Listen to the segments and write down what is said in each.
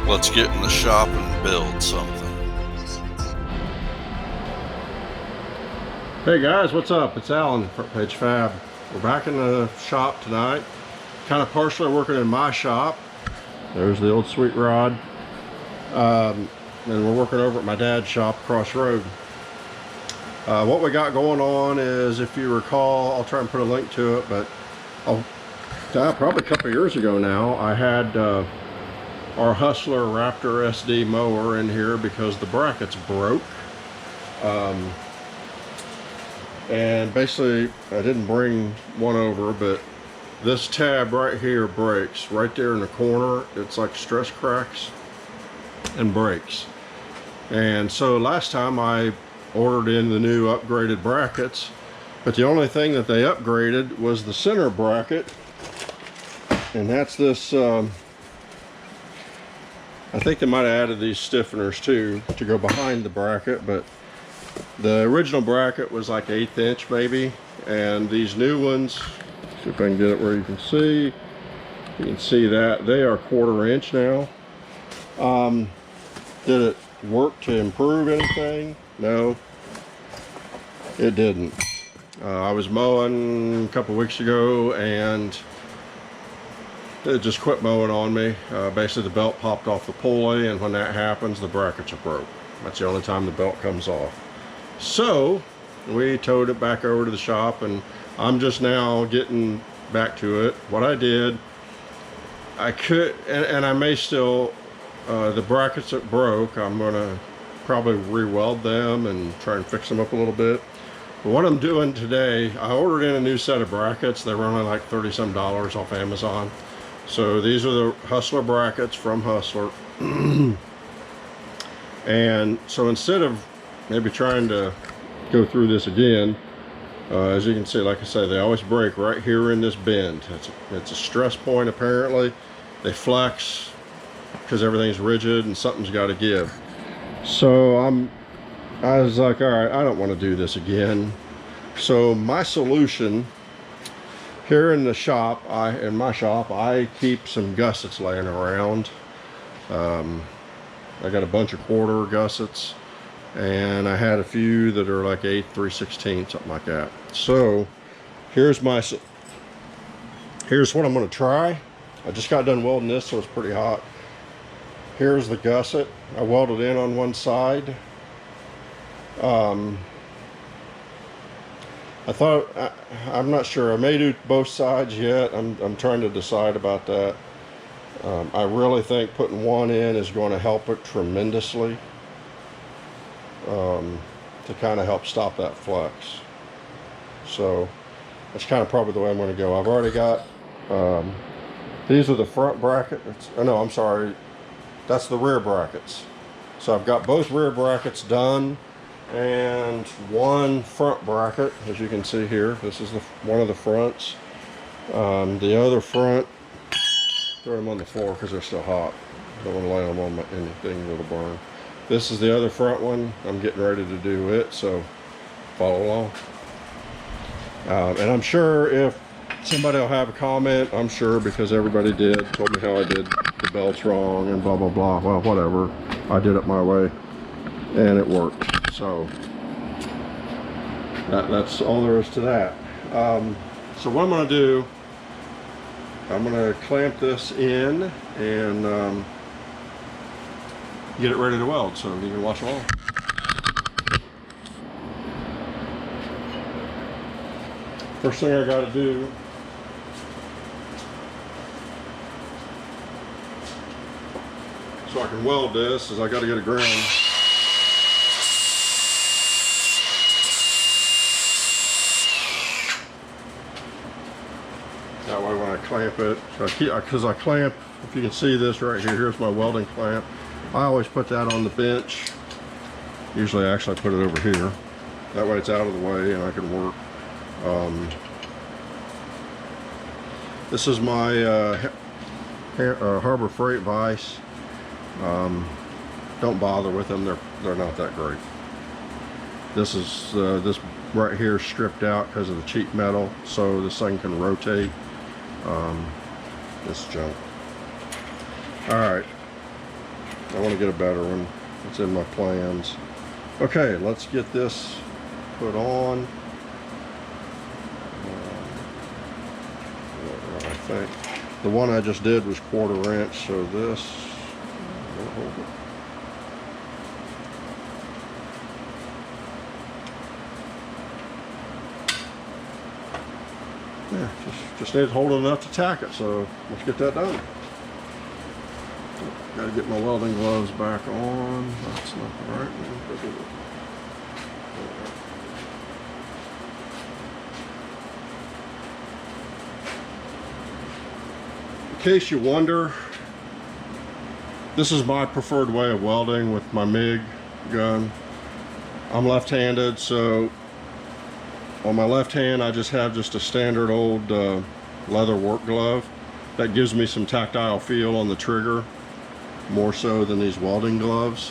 Let's get in the shop and build something. Hey guys, what's up? It's Alan, Front Page Fab. We're back in the shop tonight. Kind of partially working in my shop. There's the old sweet rod. And we're working over at my dad's shop across the road. What we got going on is, if you recall, I'll try and put a link to it, but probably a couple years ago now, I had our Hustler Raptor SD mower in here because the brackets broke. And basically, I didn't bring one over, but this tab right here breaks. Right there in the corner, it's like stress cracks and breaks. And so last time I ordered in the new upgraded brackets, but the only thing that they upgraded was the center bracket. And that's this, I think they might have added these stiffeners too to go behind the bracket, but the original bracket was like 1/8 inch maybe, and these new ones, see if I can get it where you can see that they are 1/4 inch now. Did it work to improve anything? No, it didn't. I was mowing a couple weeks ago and it just quit mowing on me. Basically the belt popped off the pulley, and when that happens the brackets are broke. That's the only time the belt comes off. So we towed it back over to the shop, and I'm just now getting back to it. What I did, I could, and I may still, the brackets that broke, I'm gonna probably re-weld them and try and fix them up a little bit. But what I'm doing today, I ordered in a new set of brackets. They were only like $30-some off Amazon. So these are the Hustler brackets from Hustler. And so instead of maybe trying to go through this again, as you can see, like I say, they always break right here in this bend. It's a stress point apparently. They flex because everything's rigid and something's got to give. So I was like, all right, I don't want to do this again. So my solution here in the shop, in my shop, I keep some gussets laying around. I got a bunch of 1/4 gussets, and I had a few that are like 1/8, 3/16, something like that. So here's what I'm going to try. I just got done welding this, so it's pretty hot. Here's the gusset. I welded in on one side. I thought, I'm not sure. I may do both sides yet. I'm trying to decide about that. I really think putting one in is going to help it tremendously, to kind of help stop that flex. So that's kind of probably the way I'm going to go. I've already got, these are the front brackets. Oh no, I'm sorry. That's the rear brackets. So I've got both rear brackets done, and one front bracket, as you can see here. This is one of the fronts. The other front, throw them on the floor because they're still hot. Don't want to lay them on anything that'll burn. This is the other front one. I'm getting ready to do it, so follow along. And I'm sure if somebody will have a comment, I'm sure, because everybody told me how I did the belts wrong and blah blah blah. Well, whatever, I did it my way and it worked. So that's all there is to that. So what I'm going to do, I'm going to clamp this in and get it ready to weld, so you can watch along. First thing I got to do, so I can weld this, is I got to get a ground. That way when I clamp it, because I clamp, if you can see this right here, here's my welding clamp. I always put that on the bench. Usually I actually put it over here. That way it's out of the way and I can work. This is my Harbor Freight vise. Don't bother with them, they're not that great. This is this right here stripped out because of the cheap metal, so this thing can rotate. This junk. All right, I want to get a better one. It's in my plans. Okay, let's get this put on. I think the one I just did was 1/4 inch, so this will hold it. Yeah, just needs holding enough to tack it, so let's get that done. Gotta get my welding gloves back on. That's not the right one. In case you wonder, this is my preferred way of welding with my MIG gun. I'm left-handed, so on my left hand I just have a standard old leather work glove that gives me some tactile feel on the trigger, more so than these welding gloves.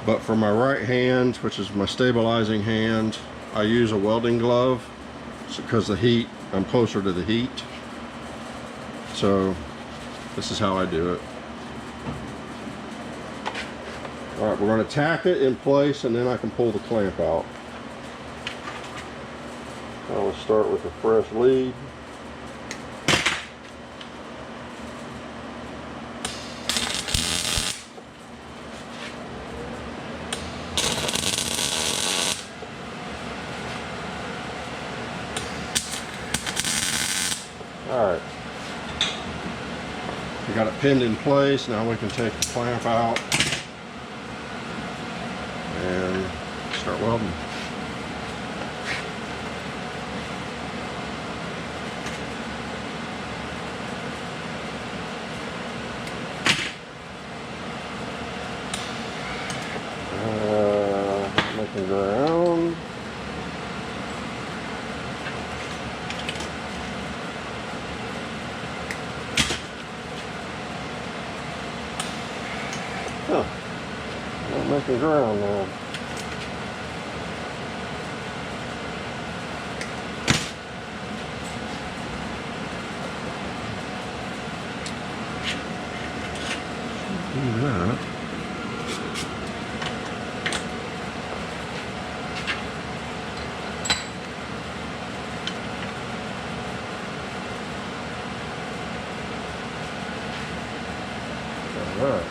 But for my right hand, which is my stabilizing hand, I use a welding glove because the heat, I'm closer to the heat. So this is how I do it. All right, we're going to tack it in place and then I can pull the clamp out. Now let's start with a fresh lead. Alright, we got it pinned in place. Now we can take the clamp out and start welding. Making ground. Huh. Not making ground now. Do that. All right.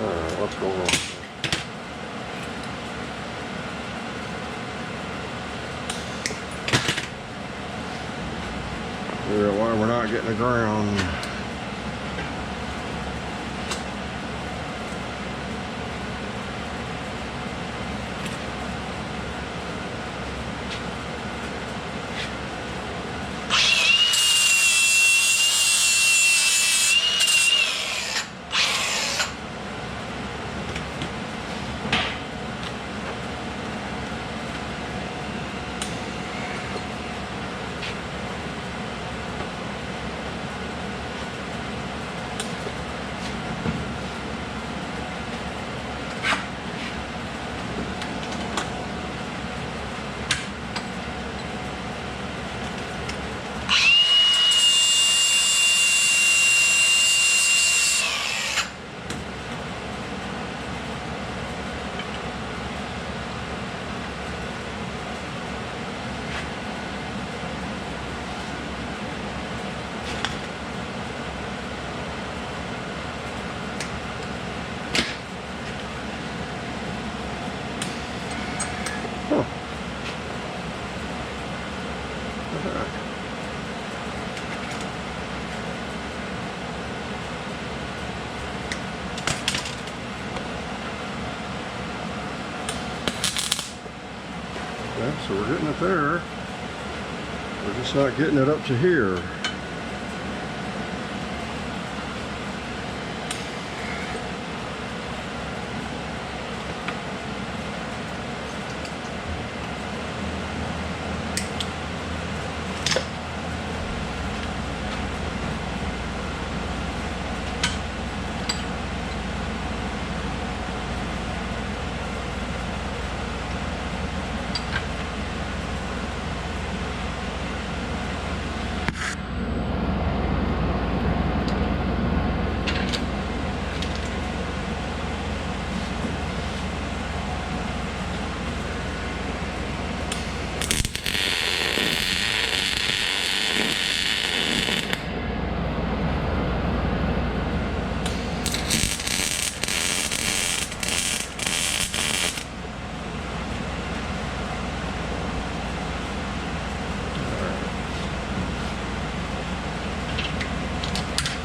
Alright, what's going on? Figure out why we're not getting the ground. Okay, so we're getting it there. We're just not getting it up to here.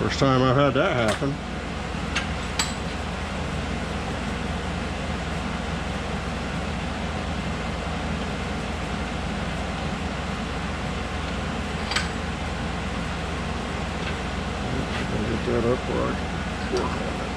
First time I've had that happen. Get that up where I can work on it.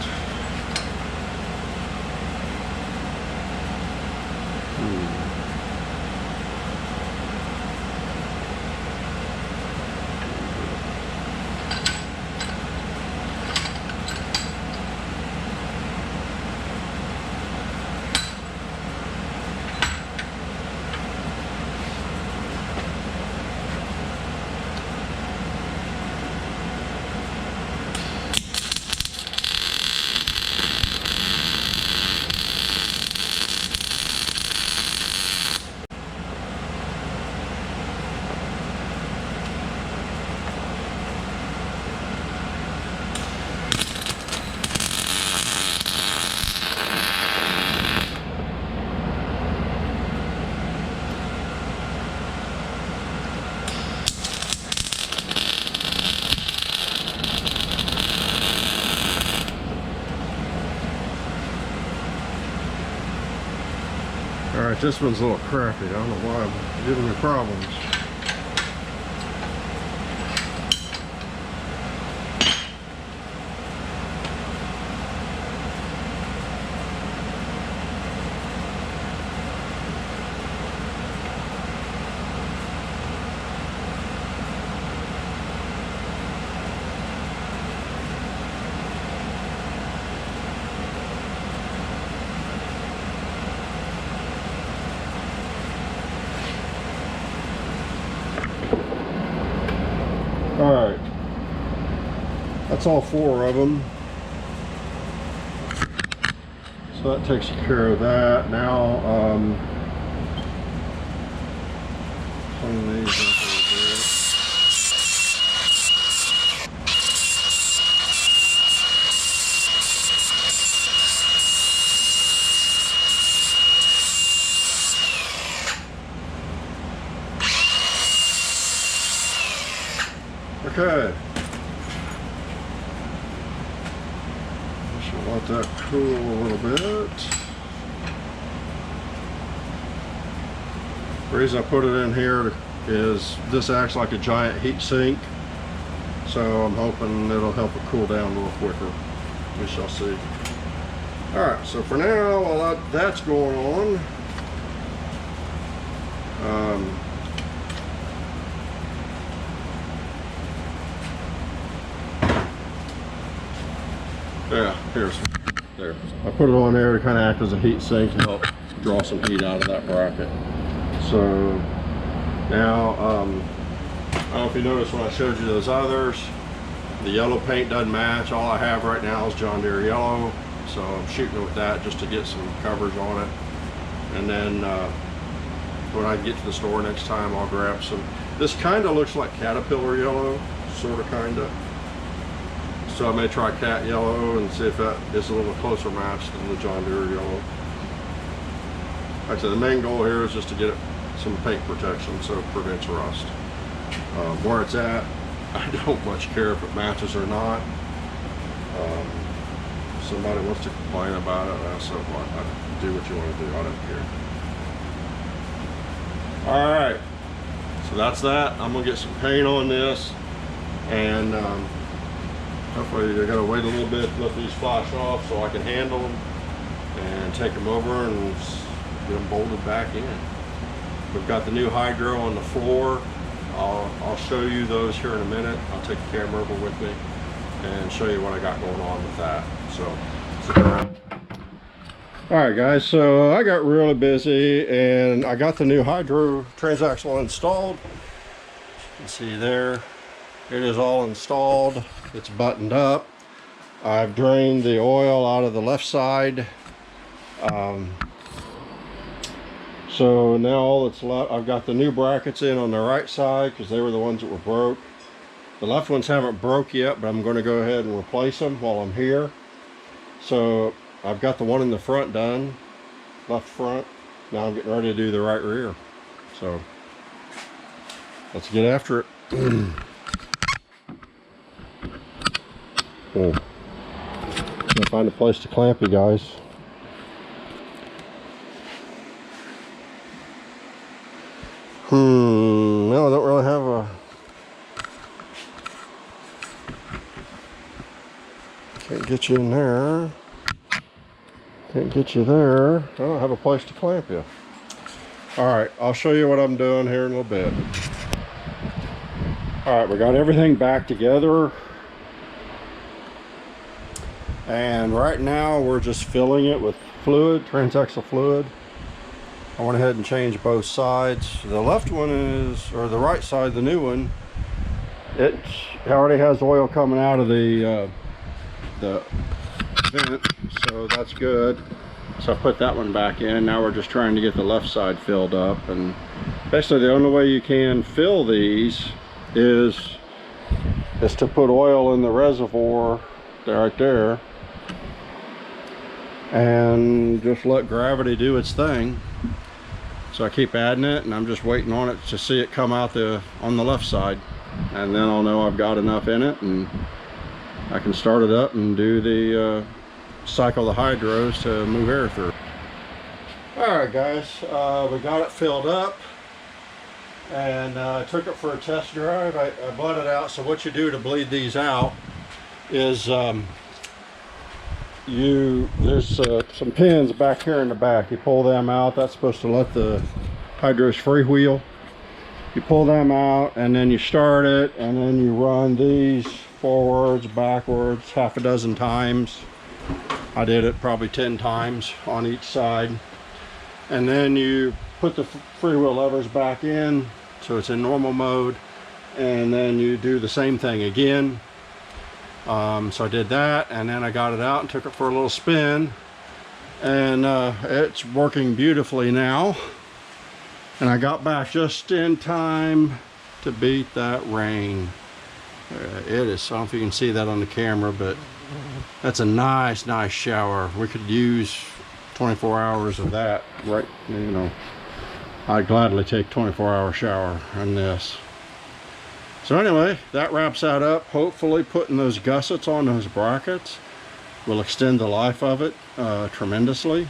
Alright, this one's a little crappy. I don't know why I'm giving me problems. Alright, that's all 4 of them. So that takes care of that. Now, clean these up a little bit. Okay. Just let that cool a little bit. The reason I put it in here is this acts like a giant heat sink, so I'm hoping it'll help it cool down a little quicker. We shall see. Alright, so for now, while that's going on, there. I put it on there to kind of act as a heat sink and help draw some heat out of that bracket. So now, I don't know if you noticed when I showed you those others, the yellow paint doesn't match. All I have right now is John Deere yellow, so I'm shooting with that just to get some coverage on it. And then when I get to the store next time, I'll grab some. This kind of looks like Caterpillar yellow, sort of, kind of. So I may try cat yellow and see if that is a little closer match than the John Deere yellow. Like I said, the main goal here is just to get it some paint protection so it prevents rust. Where it's at, I don't much care if it matches or not. If somebody wants to complain about it, so what? Do what you want to do. I don't care. Alright, so that's that. I'm going to get some paint on this, and hopefully I gotta wait a little bit to let these flash off so I can handle them and take them over and get them bolted back in. We've got the new hydro on the floor. I'll show you those here in a minute. I'll take the camera over with me and show you what I got going on with that. So, sit down. Alright guys, so I got really busy and I got the new hydro transaxle installed. As you can see there, it is all installed. It's buttoned up. I've drained the oil out of the left side. So now all that's left, I've got the new brackets in on the right side because they were the ones that were broke. The left ones haven't broke yet, but I'm going to go ahead and replace them while I'm here. So I've got the one in the front done, left front. Now I'm getting ready to do the right rear. So let's get after it. Can't find a place to clamp you guys. No, I don't really have a... Can't get you in there. Can't get you there. I don't have a place to clamp you. Alright, I'll show you what I'm doing here in a little bit. Alright, we got everything back together. And right now we're just filling it with fluid, transaxle fluid. I went ahead and changed both sides. The left one is, or the right side, the new one, it already has oil coming out of the vent, so that's good. So I put that one back in. Now we're just trying to get the left side filled up, and basically the only way you can fill these is to put oil in the reservoir right there and just let gravity do its thing. So I keep adding it, and I'm just waiting on it to see it come out on the left side, and then I'll know I've got enough in it, and I can start it up and do the cycle the hydros to move air through. Alright guys, we got it filled up, and I took it for a test drive. I bled it out. So what you do to bleed these out is there's some pins back here in the back. You pull them out. That's supposed to let the hydros freewheel. You pull them out, and then you start it, and then you run these forwards, backwards, half a dozen times. I did it probably 10 times on each side, and then you put the freewheel levers back in so it's in normal mode, and then you do the same thing again. So I did that, and then I got it out and took it for a little spin, and it's working beautifully now. And I got back just in time to beat that rain. It is, I don't know if you can see that on the camera, but that's a nice shower. We could use 24 hours of that, right? You know, I'd gladly take 24-hour shower on this. So anyway, that wraps that up. Hopefully putting those gussets on those brackets will extend the life of it tremendously.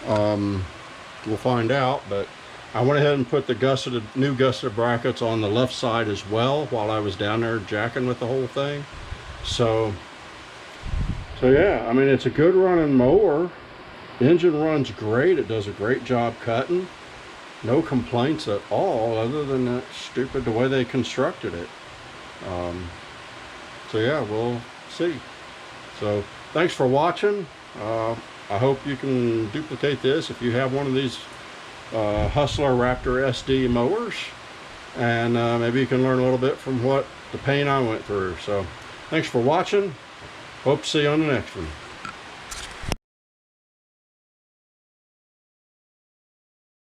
We'll find out, but I went ahead and put the new gusseted brackets on the left side as well while I was down there jacking with the whole thing. So yeah, I mean, it's a good running mower. The engine runs great. It does a great job cutting. No complaints at all, other than that stupid the way they constructed it. So yeah, we'll see. So thanks for watching. I hope you can duplicate this if you have one of these Hustler Raptor SD mowers, and maybe you can learn a little bit from what the pain I went through. So thanks for watching. Hope to see you on the next one.